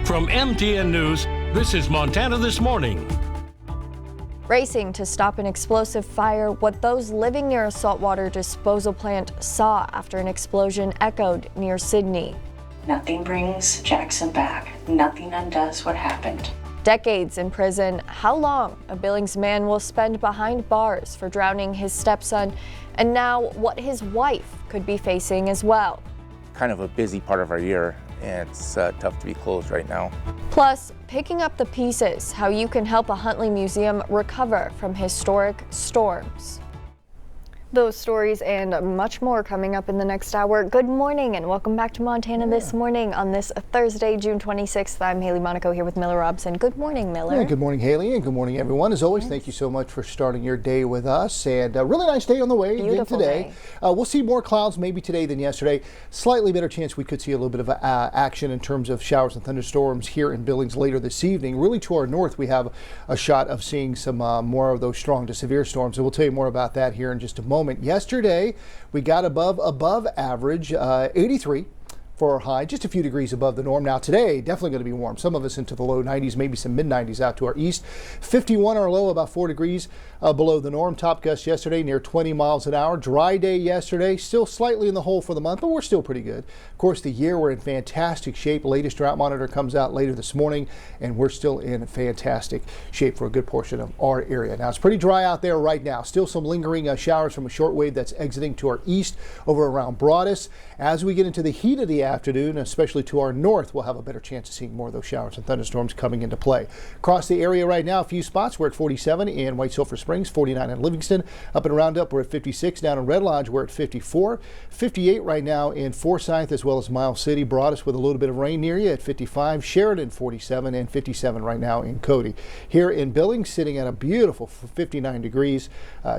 From MTN News, this is Montana This Morning. Racing to stop an explosive fire, what those living near a saltwater disposal plant saw after an explosion echoed near Sydney. Nothing brings Jackson back. Nothing undoes what happened. Decades in prison, how long a Billings man will spend behind bars for drowning his stepson, and now what his wife could be facing as well. Kind of a busy part of our year, and it's tough to be closed right now. Plus, picking up the pieces, how you can help a Huntley museum recover from historic storms. Those stories and much more coming up in the next hour. Good morning and welcome back to Montana This Morning on this Thursday, June 26th. I'm Hailey Monaco here with Miller Robson. Good morning, Miller. Yeah, good morning, Haley, and good morning, everyone. As always, thank you so much for starting your day with us. And a really nice day on the way again today. We'll see more clouds maybe today than yesterday. Slightly better chance we could see a little bit of action in terms of showers and thunderstorms here in Billings later this evening. Really to our north, we have a shot of seeing some more of those strong to severe storms. And we'll tell you more about that here in just a moment. Yesterday, we got above average, 83 for our high, just a few degrees above the norm. Now today, definitely going to be warm. Some of us into the low 90s, maybe some mid 90s out to our east. 51 our low, about 4 degrees below the norm. Top gust yesterday near 20 miles an hour. Dry day yesterday, still slightly in the hole for the month, but we're still pretty good. Of course, the year we're in fantastic shape. Latest drought monitor comes out later this morning, and we're still in fantastic shape for a good portion of our area. Now it's pretty dry out there right now. Still some lingering showers from a short wave that's exiting to our east over around Broadus. As we get into the heat of the afternoon, especially to our north, we'll have a better chance of seeing more of those showers and thunderstorms coming into play. Across the area right now, a few spots. We're at 47 in White Sulphur Springs, 49 in Livingston. Up and Roundup, we're at 56. Down in Red Lodge, we're at 54. 58 right now in Forsyth as well as Miles City. Broadus with a little bit of rain near you at 55. Sheridan 47 and 57 right now in Cody. Here in Billings, sitting at a beautiful 59 degrees.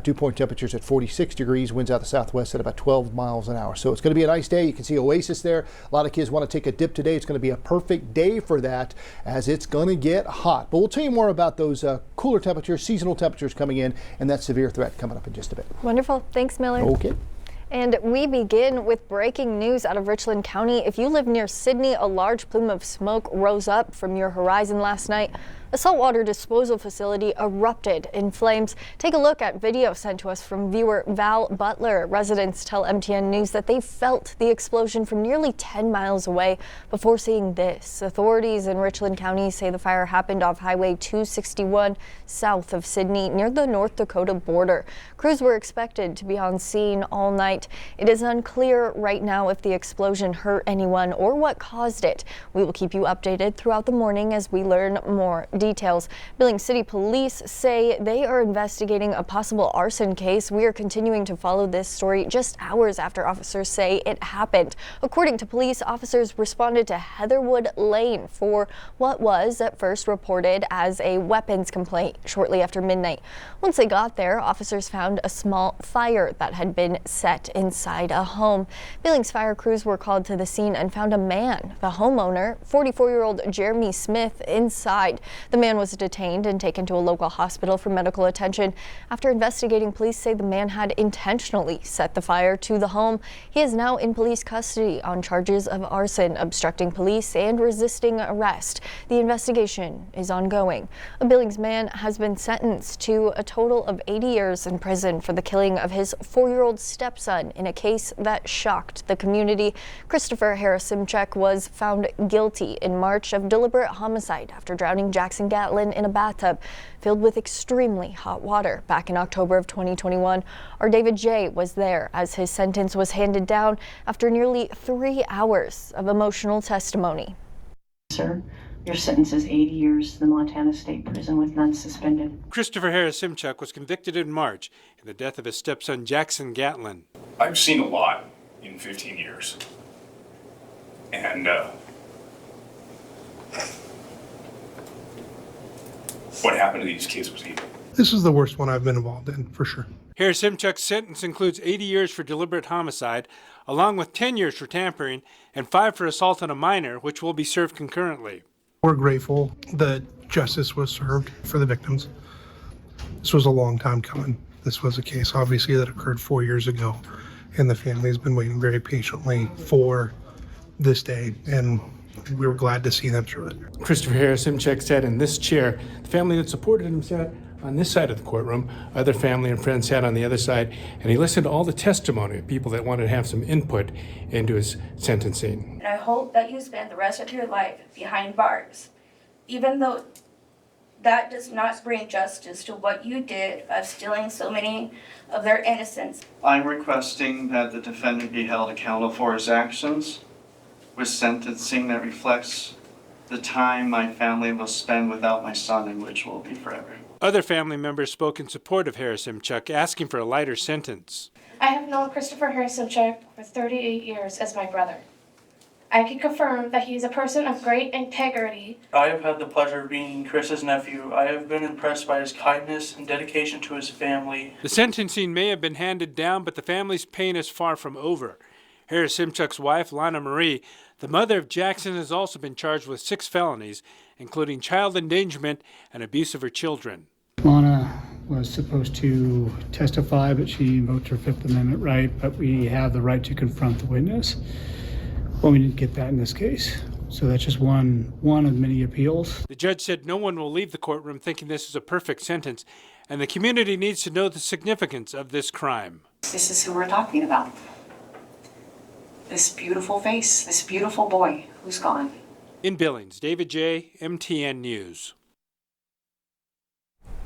Dew point temperatures at 46 degrees. Winds out the southwest at about 12 miles an hour. So it's going to be a nice day. You can see Oasis there. A lot of kids want to take a dip today. It's going to be a perfect day for that as it's going to get hot. But we'll tell you more about those cooler temperatures, seasonal temperatures coming in, and that severe threat coming up in just a bit. Wonderful. Thanks, Miller. Okay. And we begin with breaking news out of Richland County. If you live near Sydney, a large plume of smoke rose up from your horizon last night. A saltwater disposal facility erupted in flames. Take a look at video sent to us from viewer Val Butler. Residents tell MTN News that they felt the explosion from nearly 10 miles away before seeing this. Authorities in Richland County say the fire happened off Highway 261 south of Sydney near the North Dakota border. Crews were expected to be on scene all night. It is unclear right now if the explosion hurt anyone or what caused it. We will keep you updated throughout the morning as we learn more details. Billings City Police say they are investigating a possible arson case. We are continuing to follow this story just hours after officers say it happened. According to police, officers responded to Heatherwood Lane for what was at first reported as a weapons complaint shortly after midnight. Once they got there, officers found a small fire that had been set inside a home. Billings fire crews were called to the scene and found a man, the homeowner, 44-year-old Jeremy Smith, inside. The man was detained and taken to a local hospital for medical attention. After investigating, police say the man had intentionally set the fire to the home. He is now in police custody on charges of arson, obstructing police, and resisting arrest. The investigation is ongoing. A Billings man has been sentenced to a total of 80 years in prison for the killing of his 4-year-old stepson in a case that shocked the community. Christopher Harris-Simchek was found guilty in March of deliberate homicide after drowning Jackson Gatlin in a bathtub filled with extremely hot water. Back in October of 2021, our David J. was there as his sentence was handed down after nearly 3 hours of emotional testimony. Sir, your sentence is 80 years in the Montana State Prison with none suspended. Christopher Harris-Simchek was convicted in March in the death of his stepson Jackson Gatlin. I've seen a lot in 15 years. And what happened to these kids was evil. This is the worst one I've been involved in, for sure. Harris-Simchek's sentence includes 80 years for deliberate homicide, along with 10 years for tampering and 5 for assault on a minor, which will be served concurrently. We're grateful that justice was served for the victims. This was a long time coming. This was a case, obviously, that occurred 4 years ago, and the family's been waiting very patiently for this day, and We were glad to see them through it. Christopher Harris-Simchek sat in this chair. The family that supported him sat on this side of the courtroom. Other family and friends sat on the other side, and he listened to all the testimony of people that wanted to have some input into his sentencing. And I hope that you spend the rest of your life behind bars, even though that does not bring justice to what you did of stealing so many of their innocence. I'm requesting that the defendant be held accountable for his actions with sentencing that reflects the time my family will spend without my son, and which will be forever. Other family members spoke in support of Harris-Simchek, asking for a lighter sentence. I have known Christopher Harris-Simchek for 38 years as my brother. I can confirm that he is a person of great integrity. I have had the pleasure of being Chris's nephew. I have been impressed by his kindness and dedication to his family. The sentencing may have been handed down, but the family's pain is far from over. Harris-Simchek's wife, Lana Marie, the mother of Jackson, has also been charged with 6 felonies, including child endangerment and abuse of her children. Lana was supposed to testify, but she invoked her Fifth Amendment right, but we have the right to confront the witness. Well, we didn't get that in this case. So that's just one of many appeals. The judge said no one will leave the courtroom thinking this is a perfect sentence, and the community needs to know the significance of this crime. This is who we're talking about. This beautiful face, this beautiful boy who's gone. In Billings, David J., MTN News.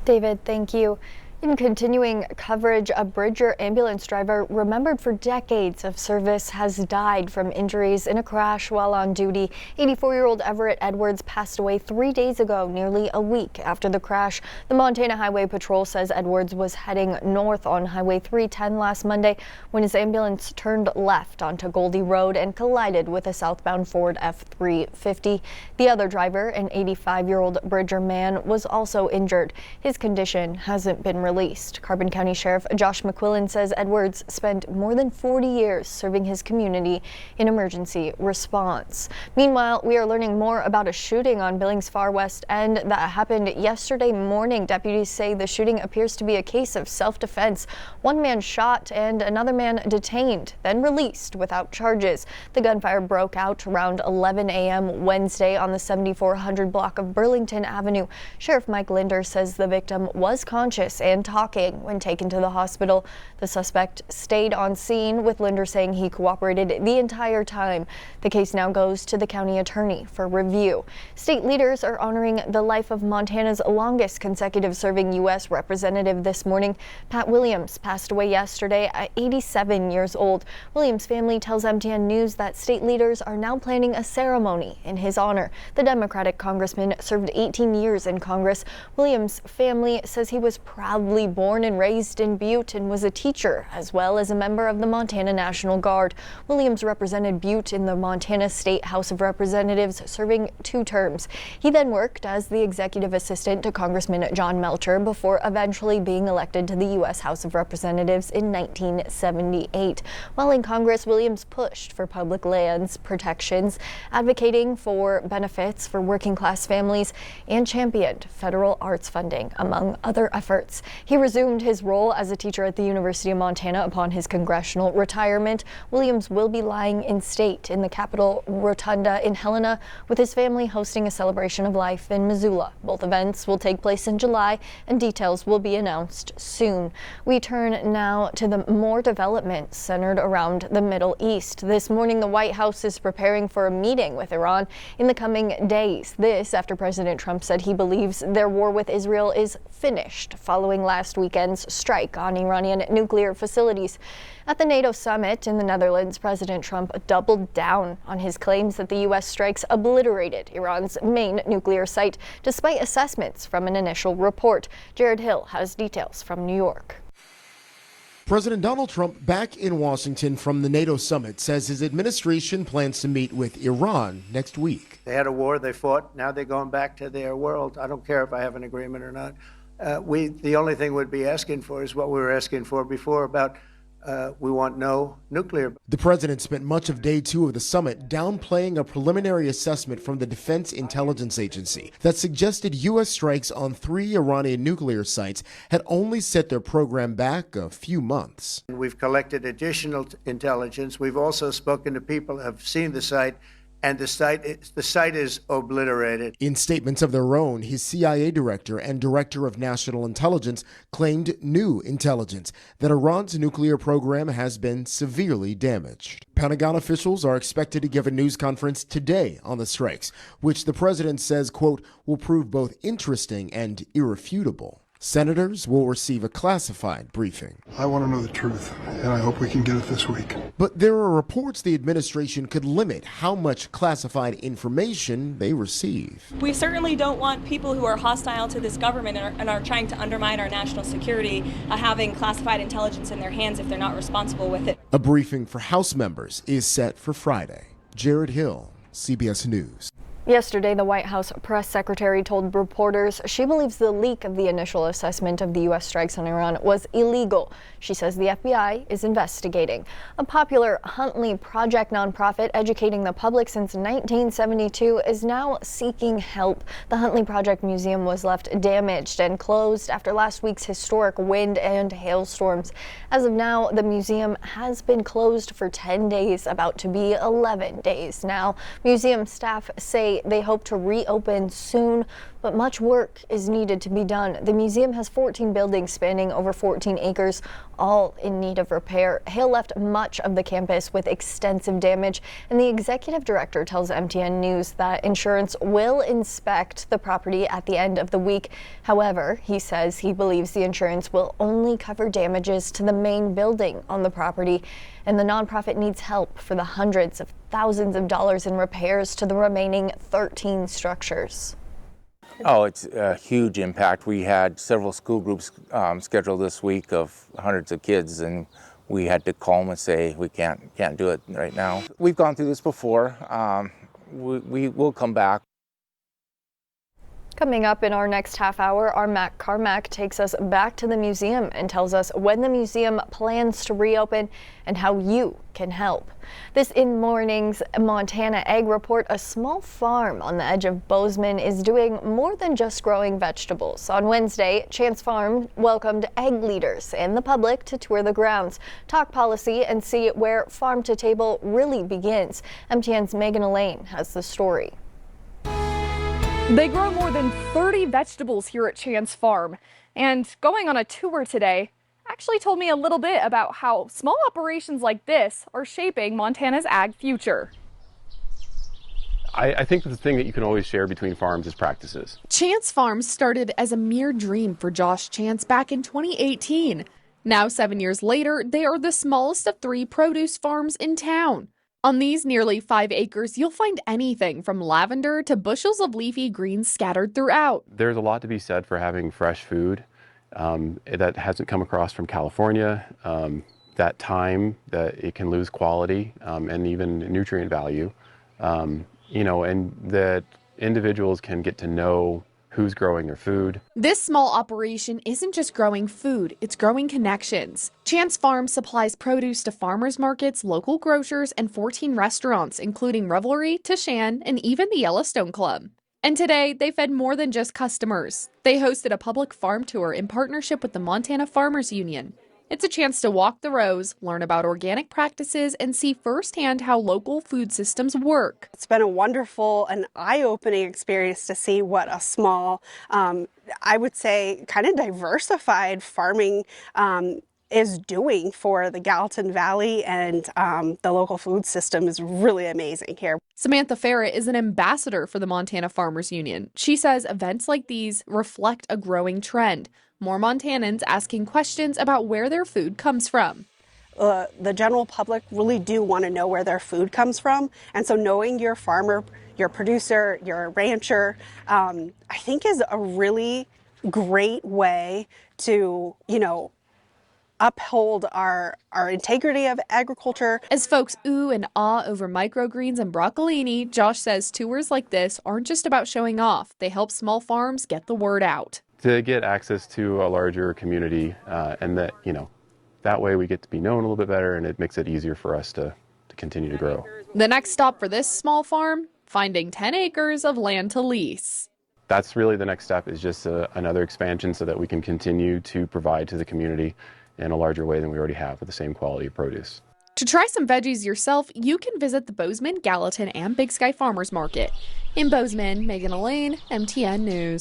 David, thank you. In continuing coverage, a Bridger ambulance driver remembered for decades of service has died from injuries in a crash while on duty. 84-year-old Everett Edwards passed away 3 days ago, nearly a week after the crash. The Montana Highway Patrol says Edwards was heading north on Highway 310 last Monday when his ambulance turned left onto Goldie Road and collided with a southbound Ford F-350. The other driver, an 85-year-old Bridger man, was also injured. His condition hasn't been released. Carbon County Sheriff Josh McQuillan says Edwards spent more than 40 years serving his community in emergency response. Meanwhile, we are learning more about a shooting on Billings' Far West End that happened yesterday morning. Deputies say the shooting appears to be a case of self-defense. One man shot and another man detained, then released without charges. The gunfire broke out around 11 a.m. Wednesday on the 7400 block of Burlington Avenue. Sheriff Mike Linder says the victim was conscious and talking when taken to the hospital. The suspect stayed on scene, with Linder saying he cooperated the entire time. The case now goes to the county attorney for review. State leaders are honoring the life of Montana's longest consecutive serving U.S. representative this morning. Pat Williams passed away yesterday at 87 years old. Williams' family tells MTN News that state leaders are now planning a ceremony in his honor. The Democratic congressman served 18 years in Congress. Williams' family says he was proudly born and raised in Butte and was a teacher as well as a member of the Montana National Guard. Williams represented Butte in the Montana State House of Representatives, serving 2 terms. He then worked as the executive assistant to Congressman John Melcher before eventually being elected to the U.S. House of Representatives in 1978. While in Congress, Williams pushed for public lands protections, advocating for benefits for working class families, and championed federal arts funding, among other efforts. He resumed his role as a teacher at the University of Montana upon his congressional retirement. Williams will be lying in state in the Capitol Rotunda in Helena, with his family hosting a celebration of life in Missoula. Both events will take place in July, and details will be announced soon. We turn now to the more developments centered around the Middle East. This morning, the White House is preparing for a meeting with Iran in the coming days. This after President Trump said he believes their war with Israel is finished following last weekend's strike on Iranian nuclear facilities. At the NATO summit in the Netherlands, President Trump doubled down on his claims that the U.S. strikes obliterated Iran's main nuclear site, despite assessments from an initial report. Jared Hill has details from New York. President Donald Trump, back in Washington from the NATO summit, says his administration plans to meet with Iran next week. They had a war, they fought, now they're going back to their world. I don't care if I have an agreement or not. The only thing we'd be asking for is what we were asking for before about we want no nuclear. The president spent much of day 2 of the summit downplaying a preliminary assessment from the Defense Intelligence Agency that suggested U.S. strikes on 3 Iranian nuclear sites had only set their program back a few months. We've collected additional intelligence. We've also spoken to people who have seen the site, and the site is obliterated. In statements of their own, his CIA director and director of national intelligence claimed new intelligence that Iran's nuclear program has been severely damaged. Pentagon officials are expected to give a news conference today on the strikes, which the president says, quote, will prove both interesting and irrefutable. Senators will receive a classified briefing. I want to know the truth, and I hope we can get it this week. But there are reports the administration could limit how much classified information they receive. We certainly don't want people who are hostile to this government and are trying to undermine our national security having classified intelligence in their hands if they're not responsible with it. A briefing for House members is set for Friday. Jared Hill, CBS News. Yesterday, the White House press secretary told reporters she believes the leak of the initial assessment of the U.S. strikes on Iran was illegal. She says the FBI is investigating. A popular Huntley Project nonprofit educating the public since 1972 is now seeking help. The Huntley Project Museum was left damaged and closed after last week's historic wind and hailstorms. As of now, the museum has been closed for 10 days, about to be 11 days now. Museum staff say they hope to reopen soon, but much work is needed to be done. The museum has 14 buildings spanning over 14 acres, all in need of repair. Hail left much of the campus with extensive damage, and the executive director tells MTN News that insurance will inspect the property at the end of the week. However, he says he believes the insurance will only cover damages to the main building on the property, and the nonprofit needs help for the hundreds of thousands of dollars in repairs to the remaining 13 structures. Oh, it's a huge impact. We had several school groups scheduled this week of hundreds of kids, and we had to call them and say we can't do it right now. We've gone through this before. We will come back. Coming up in our next half hour, our Matt Carmack takes us back to the museum and tells us when the museum plans to reopen and how you can help. This In Morning's Montana Ag Report, a small farm on the edge of Bozeman is doing more than just growing vegetables. On Wednesday, Chance Farm welcomed ag leaders and the public to tour the grounds, talk policy, and see where farm to table really begins. MTN's Megan Elaine has the story. They grow more than 30 vegetables here at Chance Farm, and going on a tour today actually told me a little bit about how small operations like this are shaping Montana's ag future. I think the thing that you can always share between farms is practices. Chance Farm started as a mere dream for Josh Chance back in 2018. Now, 7 years later, they are the smallest of 3 produce farms in town. On these nearly 5 acres, you'll find anything from lavender to bushels of leafy greens scattered throughout. There's a lot to be said for having fresh food that hasn't come across from California. That time that it can lose quality and even nutrient value, and that individuals can get to know who's growing their food. This small operation isn't just growing food, it's growing connections. Chance Farm supplies produce to farmers markets, local grocers, and 14 restaurants, including Revelry, Tashan, and even the Yellowstone Club. And today, they fed more than just customers. They hosted a public farm tour in partnership with the Montana Farmers Union. It's a chance to walk the rows, learn about organic practices, and see firsthand how local food systems work. It's been a wonderful and eye-opening experience to see what a small, I would say, kind of diversified farming is doing for the Gallatin Valley, and the local food system is really amazing here. Samantha Farrett is an ambassador for the Montana Farmers Union. She says events like these reflect a growing trend. More Montanans asking questions about where their food comes from. The general public really do want to know where their food comes from, and so knowing your farmer, your producer, your rancher, I think is a really great way to, uphold our integrity of agriculture. As folks ooh and ah over microgreens and broccolini, Josh says tours like this aren't just about showing off. They help small farms get the word out. To get access to a larger community, and that way we get to be known a little bit better, and it makes it easier for us to continue to grow. The next stop for this small farm, finding 10 acres of land to lease. That's really the next step, is just another expansion so that we can continue to provide to the community in a larger way than we already have with the same quality of produce. To try some veggies yourself, you can visit the Bozeman, Gallatin, and Big Sky Farmers Market. In Bozeman, Megan Elaine, MTN News.